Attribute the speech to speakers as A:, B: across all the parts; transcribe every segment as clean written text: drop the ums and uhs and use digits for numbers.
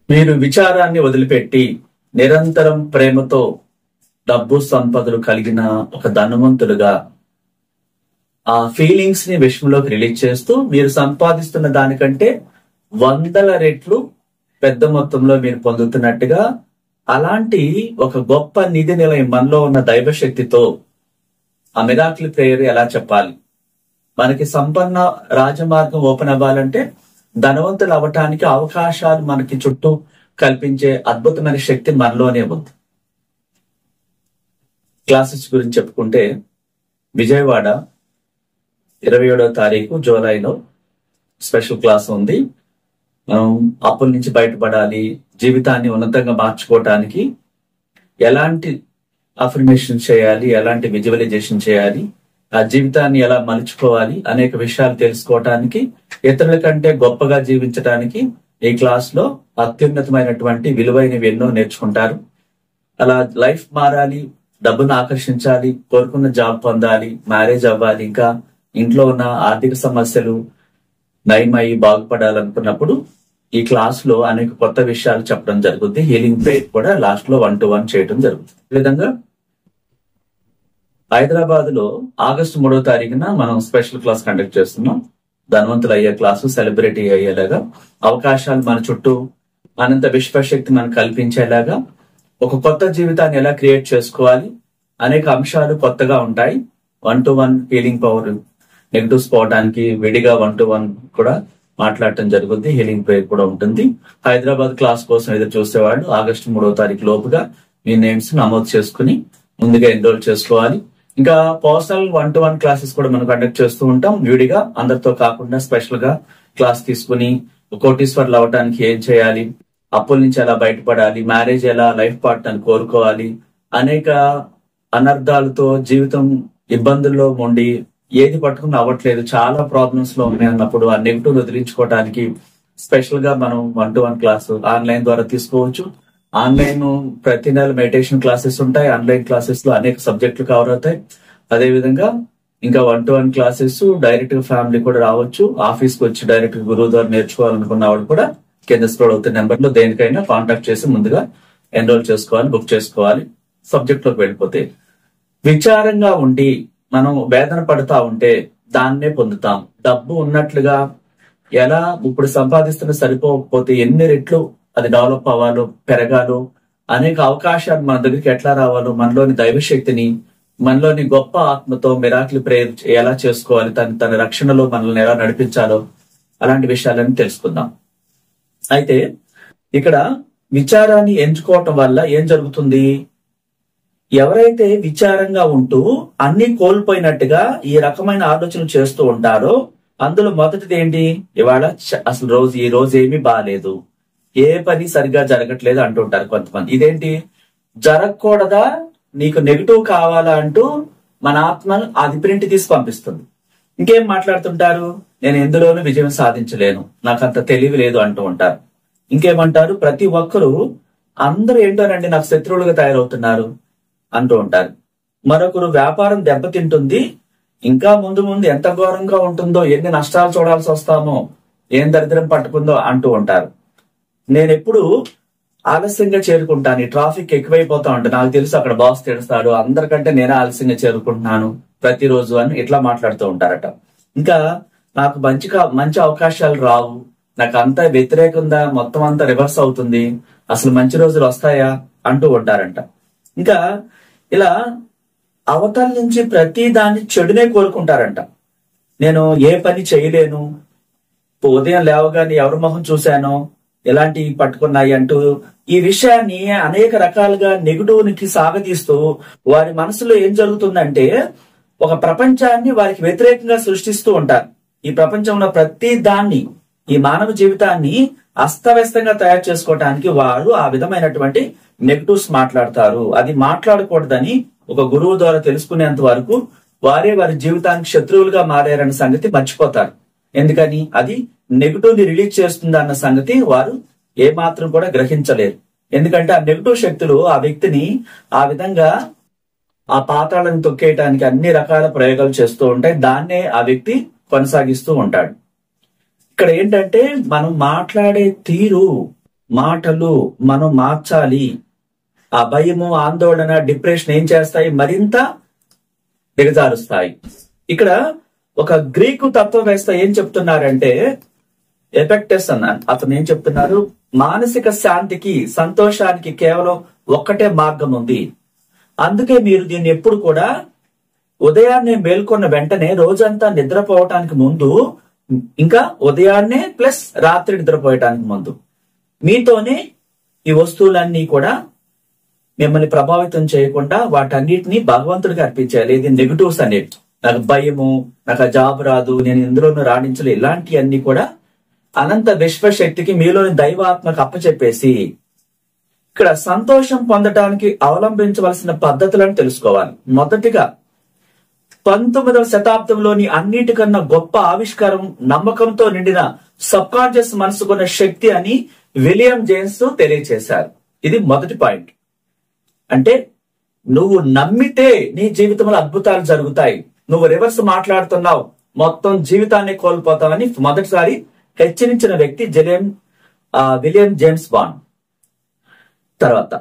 A: మీరు విచారాన్ని వదిలిపెట్టి నిరంతరం ప్రేమతో డబ్బు సంపదలు కలిగిన ఒక ధనవంతులుగా ఆ ఫీలింగ్స్ ని విషయంలోకి రిలీజ్ చేస్తూ మీరు సంపాదిస్తున్న దానికంటే 100 రెట్లు పెద్ద మొత్తంలో మీరు పొందుతున్నట్టుగా అలాంటి ఒక గొప్ప నిధి నిలయం మనలో ఉన్న దైవశక్తితో ఆ మిరాకిల్ ప్రేయర్ ఎలా చెప్పాలి? మనకి సంపన్న రాజమార్గం ఓపెన్ అవ్వాలంటే ధనవంతులు అవ్వటానికి అవకాశాలు మనకి చుట్టూ కల్పించే అద్భుతమైన శక్తి మనలోనే ఉంది. క్లాసెస్ గురించి చెప్పుకుంటే విజయవాడ 27వ తారీఖు జూలైలో స్పెషల్ క్లాస్ ఉంది. మనం అప్పుల నుంచి బయటపడాలి, జీవితాన్ని ఉన్నతంగా మార్చుకోవటానికి ఎలాంటి అఫర్మేషన్ చేయాలి, ఎలాంటి విజువలైజేషన్ చేయాలి, ఆ జీవితాన్ని ఎలా మలుచుకోవాలి, అనేక విషయాలు తెలుసుకోవటానికి, ఇతరుల కంటే గొప్పగా జీవించడానికి ఈ క్లాస్ లో అత్యున్నతమైనటువంటి విలువైనవి ఎన్నో నేర్చుకుంటారు. అలా లైఫ్ మారాలి, డబ్బును ఆకర్షించాలి, కోరుకున్న జాబ్ పొందాలి, మ్యారేజ్ అవ్వాలి, ఇంకా ఇంట్లో ఉన్న ఆర్థిక సమస్యలు నయమయ్యి బాగుపడాలనుకున్నప్పుడు ఈ క్లాస్ లో అనేక కొత్త విషయాలు చెప్పడం జరుగుతుంది. హీలింగ్ ప్రేయర్ కూడా లాస్ట్ లో 1-to-1 చేయడం జరుగుతుంది. ఈ విధంగా హైదరాబాద్ లో ఆగస్టు 3వ తారీఖున మనం స్పెషల్ క్లాస్ కండక్ట్ చేస్తున్నాం. ధనవంతులు అయ్యే క్లాసు, సెలబ్రిటీ అయ్యేలాగా, అవకాశాలు మన చుట్టూ అనంత విశ్వశక్తి మనకు కల్పించేలాగా, ఒక కొత్త జీవితాన్ని ఎలా క్రియేట్ చేసుకోవాలి, అనేక అంశాలు కొత్తగా ఉంటాయి. 1-to-1 హీలింగ్ పవర్, నెగిటివ్స్ పోవడానికి విడిగా 1-to-1 కూడా మాట్లాడటం జరుగుతుంది. హీలింగ్ ప్రేయర్ కూడా ఉంటుంది. హైదరాబాద్ క్లాస్ కోసం ఎదురు చూసేవాళ్ళు ఆగస్టు 3వ తారీఖు లోపుగా మీ నేమ్స్ నమోదు చేసుకుని ముందుగా ఎన్రోల్ చేసుకోవాలి. ఇంకా పర్సనల్ 1-to-1 క్లాసెస్ కూడా మనం కండక్ట్ చేస్తూ ఉంటాం. విడిగా అందరితో కాకుండా స్పెషల్ గా క్లాస్ తీసుకుని కోటీశ్వర్లు అవడానికి ఏం చేయాలి, అప్పుల నుంచి ఎలా బయటపడాలి, మ్యారేజ్ ఎలా, లైఫ్ పార్ట్నర్ కోరుకోవాలి, అనేక అనర్థాలతో జీవితం ఇబ్బందుల్లో ఉండి ఏది పట్టుకుని అవ్వట్లేదు, చాలా ప్రాబ్లమ్స్ లో ఉన్నాయి అన్నప్పుడు ఆ నెగిటివ్ వదిలించుకోవడానికి స్పెషల్ గా మనం 1-to-1 క్లాస్ ఆన్లైన్ ద్వారా తీసుకోవచ్చు. ఆన్లైన్ ప్రతి నెల మెడిటేషన్ క్లాసెస్ ఉంటాయి. ఆన్లైన్ క్లాసెస్ లో అనేక సబ్జెక్టులు కవర్ అవుతాయి. అదే విధంగా ఇంకా 1-to-1 క్లాసెస్ డైరెక్ట్ గా ఫ్యామిలీ కూడా రావచ్చు. ఆఫీస్ కి వచ్చి డైరెక్ట్ గా గురువు ద్వారా నేర్చుకోవాలనుకున్న వాళ్ళు కూడా కింద స్క్రోల్ అవుతున్న నెంబర్ లో దేనికైనా కాంటాక్ట్ చేసి ముందుగా ఎన్రోల్ చేసుకోవాలి, బుక్ చేసుకోవాలి. సబ్జెక్ట్ లోకి వెళ్ళిపోతే విచారంగా ఉండి మనం వేదన పడుతా ఉంటే దాన్నే పొందుతాం. డబ్బు ఉన్నట్లుగా ఎలా ఇప్పుడు సంపాదిస్తున్న సరిపోకపోతే ఎన్ని రెట్లు అది డెవలప్ అవ్వాలో, పెరగాలో, అనేక అవకాశాలు మన దగ్గరికి ఎట్లా రావాలో, మనలోని దైవశక్తిని, మనలోని గొప్ప ఆత్మతో మిరాకిల్ ప్రేయర్ ఎలా చేసుకోవాలి, తన రక్షణలో మనల్ని ఎలా నడిపించాలో, అలాంటి విషయాలని తెలుసుకుందాం. అయితే ఇక్కడ విచారాన్ని ఎంచుకోవటం వల్ల ఏం జరుగుతుంది? ఎవరైతే విచారంగా ఉంటూ అన్ని కోల్పోయినట్టుగా ఈ రకమైన ఆలోచనలు చేస్తూ ఉంటారో అందులో మొదటిది ఏంటి? ఇవాళ అసలు ఈ రోజు ఏమీ బాగాలేదు, ఏ పని సరిగా జరగట్లేదు అంటుంటారు కొంతమంది. ఇదేంటి? జరగకూడదా, నీకు నెగిటివ్ కావాలా అంటూ మన ఆత్మ అది ప్రింట్ తీసి పంపిస్తుంది. ఇంకేం మాట్లాడుతుంటారు? నేను ఎందులోనూ విజయం సాధించలేను, నాకంత తెలివి లేదు అంటూ ఉంటారు. ఇంకేమంటారు? ప్రతి ఒక్కరూ అందరూ ఏంటోనండి నాకు శత్రువులుగా తయారవుతున్నారు అంటూ ఉంటారు. మరొకరు వ్యాపారం దెబ్బతింటుంది, ఇంకా ముందు ముందు ఎంత ఘోరంగా ఉంటుందో, ఎన్ని నష్టాలు చూడాల్సి వస్తామో, ఏం దరిద్రం పట్టుకుందో అంటూ ఉంటారు. నేను ఎప్పుడు ఆలస్యంగా చేరుకుంటాను, ఈ ట్రాఫిక్ ఎక్కువైపోతా ఉంటుంది, నాకు తెలుసు అక్కడ బాస్ తెలుస్తాడు, అందరికంటే నేనే ఆలస్యంగా చేరుకుంటున్నాను ప్రతిరోజు అని ఇట్లా మాట్లాడుతూ ఉంటారట. ఇంకా నాకు మంచి అవకాశాలు రావు, నాకు అంతా వ్యతిరేకంగా మొత్తం అంతా రివర్స్ అవుతుంది, అసలు మంచి రోజులు వస్తాయా అంటూ ఉంటారంట. ఇంకా ఇలా అవతల నుంచి ప్రతి దాన్ని చెడునే కోరుకుంటారంట. నేను ఏ పని చేయలేను, ఉదయం లేవగానే ఎవరి మొహం చూశానో ఎలాంటి పట్టుకున్నాయి అంటూ ఈ విషయాన్ని అనేక రకాలుగా నెగిటివ్కి సాగతీస్తూ వారి మనసులో ఏం జరుగుతుందంటే ఒక ప్రపంచాన్ని వారికి వ్యతిరేకంగా సృష్టిస్తూ ఉంటారు. ఈ ప్రపంచంలో ప్రతి దాన్ని, ఈ మానవ జీవితాన్ని అస్తవ్యస్తంగా తయారు చేసుకోవటానికి వారు ఆ విధమైనటువంటి నెగిటివ్స్ మాట్లాడతారు. అది మాట్లాడకూడదని ఒక గురువు ద్వారా తెలుసుకునేంత వరకు వారే వారి జీవితానికి శత్రువులుగా మారారన్న సంగతి మర్చిపోతారు. ఎందుకని? అది నెగిటివ్ ని రిలీజ్ చేస్తుంది అన్న సంగతి వారు ఏమాత్రం కూడా గ్రహించలేరు. ఎందుకంటే ఆ నెగిటివ్ శక్తులు ఆ వ్యక్తిని ఆ విధంగా ఆ పాతాళను తొక్కేయడానికి అన్ని రకాల ప్రయోగాలు చేస్తూ ఉంటాయి. దాన్నే ఆ వ్యక్తి కొనసాగిస్తూ ఉంటాడు. ఇక్కడ ఏంటంటే మనం మాట్లాడే తీరు, మాటలు మనం మార్చాలి. ఆ భయము, ఆందోళన, డిప్రెషన్ ఏం చేస్తాయి? మరింత దిగజారుస్తాయి. ఇక్కడ ఒక గ్రీకు తత్వవేత్త ఏం చెప్తున్నారంటే, ఎపెక్టస్ అన్నాను, అతను ఏం చెప్తున్నారు? మానసిక శాంతికి, సంతోషానికి కేవలం ఒక్కటే మార్గం ఉంది. అందుకే మీరు దీన్ని ఎప్పుడు కూడా ఉదయాన్నే మేల్కొన్న వెంటనే, రోజంతా నిద్రపోవటానికి ముందు, ఇంకా ఉదయాన్నే ప్లస్ రాత్రి నిద్రపోయటానికి ముందు మీతోనే ఈ వస్తువులన్నీ కూడా మిమ్మల్ని ప్రభావితం చేయకుండా వాటన్నిటిని భగవంతుడికి అర్పించాలి. ఇది నెగిటివ్స్ అనేవి, నాకు భయము, నాకు ఆ జాబ్ రాదు, నేను ఇందులోనూ రాణించలే, ఇలాంటివన్నీ కూడా అనంత విశ్వశక్తికి మీలోని దైవాత్మకు అప్పచెప్పేసి ఇక్కడ సంతోషం పొందటానికి అవలంబించవలసిన పద్ధతులను తెలుసుకోవాలి. మొదటిగా 19వ శతాబ్దంలోని అన్నిటికన్నా గొప్ప ఆవిష్కారం నమ్మకంతో నిండిన సబ్ కాన్షియస్ మనసుకున్న శక్తి అని విలియం జేమ్స్ తెలియచేశారు. ఇది మొదటి పాయింట్. అంటే నువ్వు నమ్మితే నీ జీవితంలో అద్భుతాలు జరుగుతాయి. నువ్వు రివర్స్ మాట్లాడుతున్నావు, మొత్తం జీవితాన్ని కోల్పోతావని మొదటిసారి హెచ్చరించిన వ్యక్తి విలియం జేమ్స్ బాండ్. తర్వాత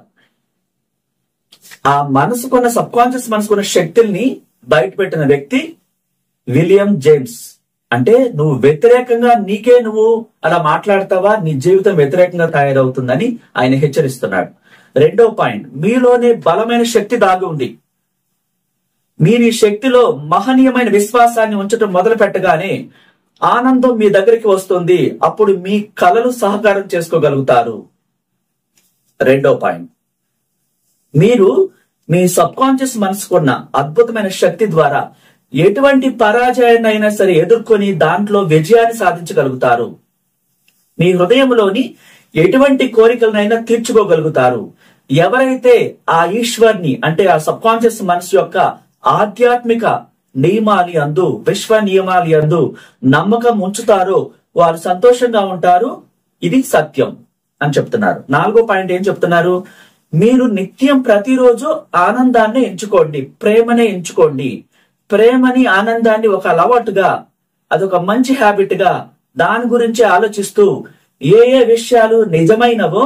A: ఆ మనసుకున్న సబ్ కాన్షియస్ మనసుకున్న శక్తుల్ని బయట పెట్టిన వ్యక్తి విలియం జేమ్స్. అంటే నువ్వు వ్యతిరేకంగా నీకే నువ్వు అలా మాట్లాడతావా, నీ జీవితం వ్యతిరేకంగా తయారవుతుందని ఆయన హెచ్చరిస్తున్నాడు. రెండో పాయింట్, మీలోనే బలమైన శక్తి దాగి ఉంది. మీరు ఈ శక్తిలో మహనీయమైన విశ్వాసాన్ని ఉంచడం మొదలు పెట్టగానే ఆనందం మీ దగ్గరికి వస్తుంది. అప్పుడు మీ కలలు సహకారం చేసుకోగలుగుతారు. రెండో పాయింట్, మీరు మీ సబ్ కాన్షియస్ మనసుకున్న అద్భుతమైన శక్తి ద్వారా ఎటువంటి పరాజయాన్ని అయినా సరే ఎదుర్కొని దాంట్లో విజయాన్ని సాధించగలుగుతారు. మీ హృదయంలోని ఎటువంటి కోరికలనైనా తీర్చుకోగలుగుతారు. ఎవరైతే ఆ ఈశ్వర్ని, అంటే ఆ సబ్ కాన్షియస్ మనసు యొక్క ఆధ్యాత్మిక నియమాలి అందు, విశ్వ నియమాలి అందు నమ్మకం ఉంచుతారో వారు సంతోషంగా ఉంటారు. ఇది సత్యం అని చెప్తున్నారు. నాలుగో పాయింట్ ఏం చెప్తున్నారు? మీరు నిత్యం ప్రతిరోజు ఆనందాన్ని ఎంచుకోండి, ప్రేమనే ఎంచుకోండి. ప్రేమని, ఆనందాన్ని ఒక అలవాటుగా, అదొక మంచి హ్యాబిట్ గా దాని గురించి ఆలోచిస్తూ ఏ ఏ విషయాలు నిజమైనవో,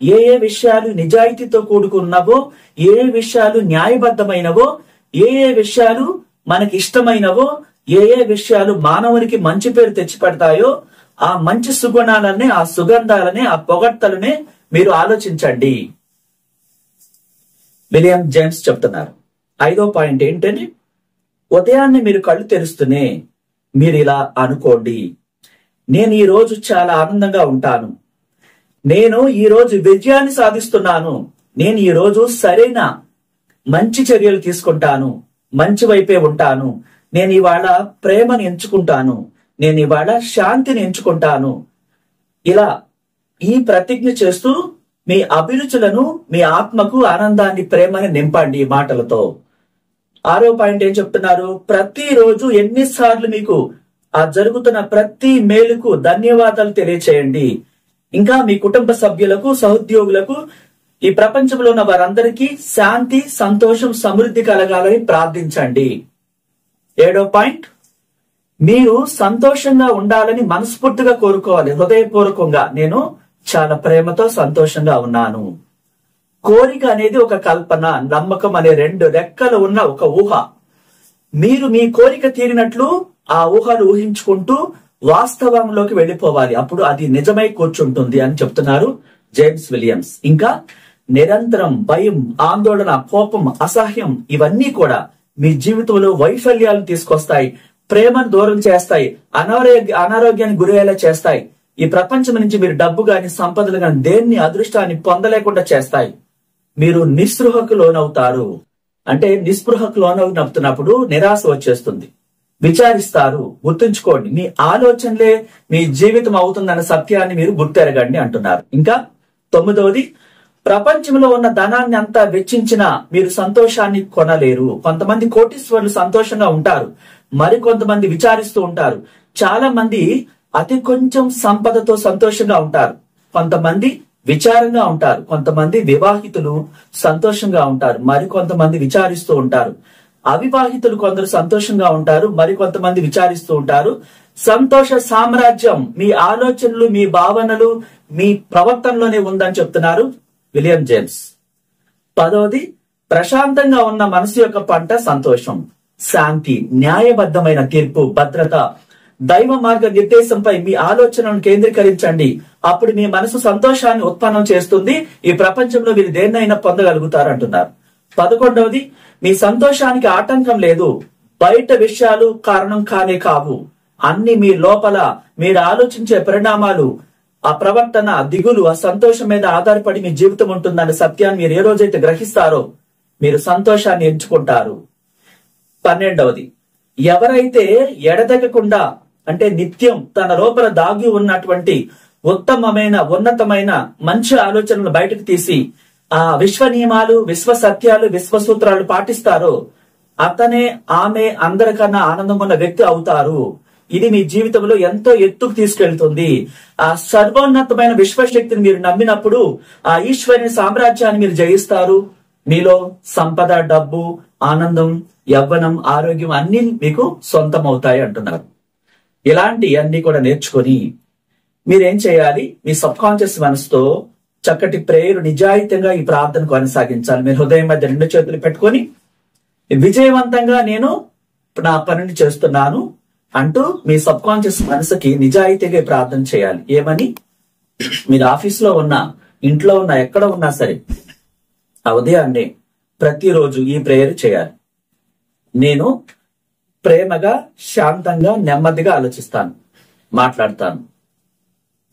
A: ఏ ఏ విషయాలు నిజాయితీతో కూడుకున్నవో, ఏ ఏ విషయాలు న్యాయబద్ధమైనవో, ఏ ఏ విషయాలు మనకి ఇష్టమైనవో, ఏ ఏ విషయాలు మానవునికి మంచి పేరు తెచ్చిపెడతాయో ఆ మంచి సుగుణాలనే, ఆ సుగంధాలనే, ఆ పొగడ్తలనే మీరు ఆలోచించండి. విలియం జేమ్స్ చెప్తున్నారు. ఐదో పాయింట్ ఏంటని, ఉదయాన్నే మీరు కళ్ళు తెరుస్తూనే మీరు ఇలా అనుకోండి, నేను ఈ రోజు చాలా ఆనందంగా ఉంటాను, నేను ఈ రోజు విజయాన్ని సాధిస్తున్నాను, నేను ఈ రోజు సరైన మంచి చర్యలు తీసుకుంటాను, మంచి వైపే ఉంటాను, నేను ఇవాళ ప్రేమను ఎంచుకుంటాను, నేను ఇవాళ శాంతిని ఎంచుకుంటాను. ఇలా ఈ ప్రతిజ్ఞ చేస్తూ మీ అభిరుచులను, మీ ఆత్మకు ఆనందాన్ని, ప్రేమని నింపండి ఈ మాటలతో. ఆరో పాయింట్ ఏం చెప్తున్నారు? ప్రతిరోజు ఎన్నిసార్లు మీకు ఆ జరుగుతున్న ప్రతి మేలుకు ధన్యవాదాలు తెలియచేయండి. ఇంకా మీ కుటుంబ సభ్యులకు, సహోద్యోగులకు, ఈ ప్రపంచంలో ఉన్న వారందరికీ శాంతి, సంతోషం, సమృద్ధి కలగాలని ప్రార్థించండి. ఏడో పాయింట్, మీరు సంతోషంగా ఉండాలని మనస్ఫూర్తిగా కోరుకోవాలి, హృదయపూర్వకంగా. నేను చాలా ప్రేమతో సంతోషంగా ఉన్నాను. కోరిక అనేది ఒక కల్పన, నమ్మకం అనే రెండు రెక్కలు ఉన్న ఒక ఊహ. మీరు మీ కోరిక తీరినట్లు ఆ ఊహను ఊహించుకుంటూ వాస్తవంలోకి వెళ్ళిపోవాలి. అప్పుడు అది నిజమై కూర్చుంటుంది అని చెప్తున్నారు జేమ్స్ విలియమ్స్. ఇంకా నిరంతరం భయం, ఆందోళన, కోపం, అసహ్యం ఇవన్నీ కూడా మీ జీవితంలో వైఫల్యాలను తీసుకొస్తాయి, ప్రేమను దూరం చేస్తాయి, అనారోగ్యానికి గురయ్యేలా చేస్తాయి. ఈ ప్రపంచం నుంచి మీరు డబ్బు గాని, సంపదలు గాని, దేన్ని, అదృష్టాన్ని పొందలేకుండా చేస్తాయి. మీరు నిస్పృహకు లోనవుతారు. అంటే నిస్పృహకు లోనవుతున్నప్పుడు నిరాశ వచ్చేస్తుంది, విచారిస్తారు. గుర్తుంచుకోండి, మీ ఆలోచనలే మీ జీవితం అవుతుందన్న సత్యాన్ని మీరు గుర్తెరగండి అంటున్నారు. ఇంకా 9వది, ప్రపంచంలో ఉన్న ధనాన్ని అంతా వెచ్చించినా మీరు సంతోషాన్ని కొనలేరు. కొంతమంది కోటీశ్వరులు సంతోషంగా ఉంటారు, మరికొంతమంది విచారిస్తూ ఉంటారు. చాలా మంది అతి కొంచెం సంపదతో సంతోషంగా ఉంటారు, కొంతమంది విచారంగా ఉంటారు. కొంతమంది వివాహితులు సంతోషంగా ఉంటారు, మరికొంతమంది విచారిస్తూ ఉంటారు. అవివాహితులు కొందరు సంతోషంగా ఉంటారు, మరికొంతమంది విచారిస్తూ ఉంటారు. సంతోష సామ్రాజ్యం మీ ఆలోచనలు, మీ భావనలు, మీ ప్రవర్తనలోనే ఉందని చెప్తున్నారు విలియం జేమ్స్. 10వది, ప్రశాంతంగా ఉన్న మనసు యొక్క పంట సంతోషం, శాంతి, న్యాయబద్ధమైన తీర్పు, భద్రత, దైవ మార్గ నిర్దేశంపై మీ ఆలోచనలను కేంద్రీకరించండి. అప్పుడు మీ మనసు సంతోషాన్ని ఉత్పన్నం చేస్తుంది. ఈ ప్రపంచంలో మీరు దేన్నైనా పొందగలుగుతారు అంటున్నారు. 11వది, మీ సంతోషానికి ఆటంకం లేదు. బయట విషయాలు కారణం కానే కావు. అన్ని మీ లోపల మీరు ఆలోచించే పరిణామాలు, ఆ ప్రవర్తన, దిగులు, ఆ సంతోషం మీద ఆధారపడి మీ జీవితం ఉంటుందనే సత్యాన్ని మీరు ఏ రోజైతే గ్రహిస్తారో మీరు సంతోషాన్ని ఎంచుకుంటారు. 12వది, ఎవరైతే ఎడతెగకుండా అంటే నిత్యం తన లోపల దాగి ఉన్నటువంటి ఉత్తమమైన, ఉన్నతమైన మంచి ఆలోచనలు బయటకు తీసి ఆ విశ్వ నియమాలు, విశ్వ సత్యాలు, విశ్వ సూత్రాలు పాటిస్తారో అతనే, ఆమె అందరికన్నా ఆనందం ఉన్న వ్యక్తి అవుతారు. ఇది మీ జీవితంలో ఎంతో ఎత్తుకు తీసుకెళ్తుంది. ఆ సర్వోన్నతమైన విశ్వశక్తిని మీరు నమ్మినప్పుడు ఆ ఈశ్వరుని సామ్రాజ్యాన్ని మీరు జయిస్తారు. మీలో సంపద, డబ్బు, ఆనందం, యవ్వనం, ఆరోగ్యం అన్ని మీకు సొంతం అవుతాయి అంటున్నారు. ఇలాంటి అన్ని కూడా నేర్చుకొని మీరేం చేయాలి? మీ సబ్ కాన్షియస్ మనసుతో చక్కటి ప్రేయర్, నిజాయితీగా ఈ ప్రార్థన కొనసాగించాలి. మీరు హృదయం మధ్య 2 చేతులు పెట్టుకొని విజయవంతంగా నేను నా పనిని చేస్తున్నాను అంటూ మీ సబ్ కాన్షియస్ మనసుకి నిజాయితీగా ప్రార్థన చేయాలి. ఏమని? మీరు ఆఫీస్లో ఉన్నా, ఇంట్లో ఉన్నా, ఎక్కడ ఉన్నా సరే ఆ ఉదయాన్నే ప్రతిరోజు ఈ ప్రేయర్ చేయాలి. నేను ప్రేమగా, శాంతంగా, నెమ్మదిగా ఆలోచిస్తాను, మాట్లాడతాను,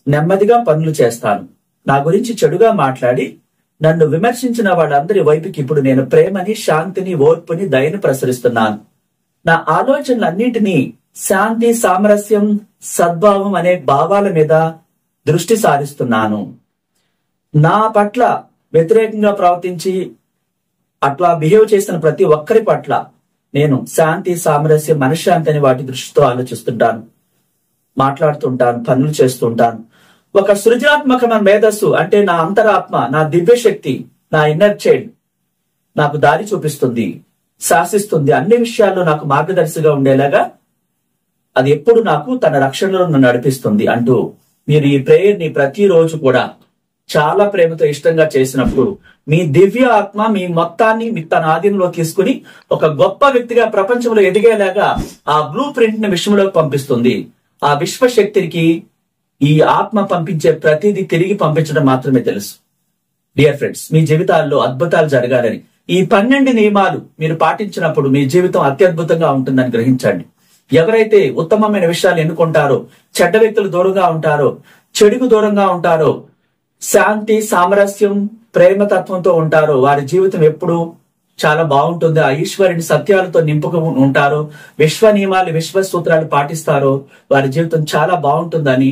A: నెమ్మదిగా పనులు చేస్తాను. నా గురించి చెడుగా మాట్లాడి నన్ను విమర్శించిన వాళ్ళందరి వైపుకి ఇప్పుడు నేను ప్రేమని, శాంతిని, ఓర్పుని, దయని ప్రసరిస్తున్నాను. నా ఆలోచనలన్నింటినీ శాంతి, సామరస్యం, సద్భావం అనే భావాల మీద దృష్టి సారిస్తున్నాను. నా పట్ల వ్యతిరేకంగా ప్రవర్తించి అట్లా బిహేవ్ చేసిన ప్రతి ఒక్కరి పట్ల నేను శాంతి, సామరస్యం, మనశ్శాంతి అని వాటి దృష్టితో ఆలోచిస్తుంటాను, మాట్లాడుతుంటాను, పనులు చేస్తుంటాను. ఒక సృజనాత్మకమైన మేధస్సు అంటే నా అంతరాత్మ, నా దివ్యశక్తి, నా ఇన్నర్ చైల్డ్ నాకు దారి చూపిస్తుంది, శాసిస్తుంది. అన్ని విషయాల్లో నాకు మార్గదర్శిగా ఉండేలాగా అది ఎప్పుడు నాకు తన రక్షణలో నన్ను నడిపిస్తుంది అంటూ మీరు ఈ ప్రేయర్ ని ప్రతిరోజు కూడా చాలా ప్రేమతో, ఇష్టంగా చేసినప్పుడు మీ దివ్య ఆత్మ మీ మొత్తాన్ని తన ఆధీనంలో తీసుకుని ఒక గొప్ప వ్యక్తిగా ప్రపంచంలో ఎదిగేలాగా ఆ బ్లూ ప్రింట్ ని విశ్వంలోకి పంపిస్తుంది. ఆ విశ్వశక్తికి ఈ ఆత్మ పంపించే ప్రతిదీ తిరిగి పంపించడం మాత్రమే తెలుసు. డియర్ ఫ్రెండ్స్, మీ జీవితాల్లో అద్భుతాలు జరగాలని ఈ 12 నియమాలు మీరు పాటించినప్పుడు మీ జీవితం అత్యద్భుతంగా ఉంటుందని గ్రహించండి. ఎవరైతే ఉత్తమమైన విషయాలు ఎన్నుకుంటారో, చెడ్డ వ్యక్తులు దూరంగా ఉంటారో, చెడుకు దూరంగా ఉంటారో, శాంతి, సామరస్యం, ప్రేమతత్వంతో ఉంటారో వారి జీవితం ఎప్పుడు చాలా బాగుంటుంది. ఆ ఈశ్వరుని సత్యాలతో నింపుకు ఉంటారో, విశ్వ నియమాలు, విశ్వ సూత్రాలు పాటిస్తారో వారి జీవితం చాలా బాగుంటుందని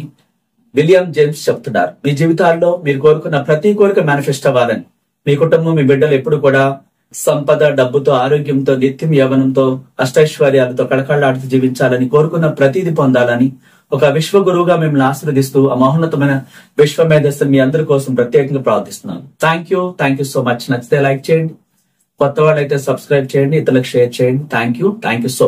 A: విలియం జేమ్స్ చెప్తున్నారు. మీ జీవితాల్లో మీరు కోరుకున్న ప్రతి కోరిక మేనిఫెస్ట్ అవ్వాలని, మీ కుటుంబం, మీ బిడ్డలు ఎప్పుడు కూడా సంపద, డబ్బుతో, ఆరోగ్యంతో, నిత్యం యవ్వనంతో, అష్టైశ్వర్యాలతో కళకళలాడుతూ జీవించాలని, కోరుకున్న ప్రతిదీ పొందాలని ఒక విశ్వ గురువుగా మిమ్మల్ని ఆశీర్వదిస్తూ ఆ మహోన్నతమైన విశ్వ మేధస్సుని మీ అందరి కోసం ప్రత్యేకంగా ప్రార్థిస్తున్నాను. Thank you so much. నచ్చితే లైక్ చేయండి, కొత్త వాళ్ళైతే సబ్స్క్రైబ్ చేయండి, ఇతరులకు షేర్ చేయండి. Thank you so